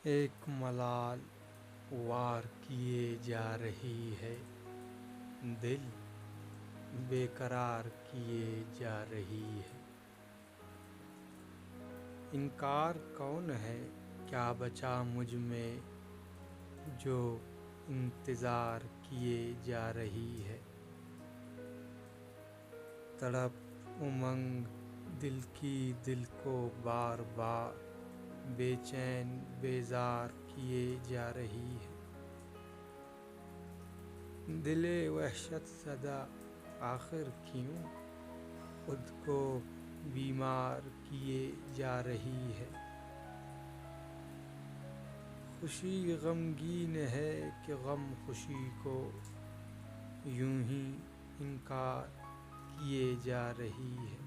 ایک ملال وار کیے جا رہی ہے، دل بے قرار کیے جا رہی ہے۔ انکار کون ہے، کیا بچا مجھ میں جو انتظار کیے جا رہی ہے۔ تڑپ امنگ دل کی دل کو بار بار بے چین بیزار کیے جا رہی ہے۔ دل وحشت زدہ آخر کیوں خود کو بیمار کیے جا رہی ہے۔ خوشی غمگین ہے کہ غم خوشی کو یوں ہی انکار کیے جا رہی ہے۔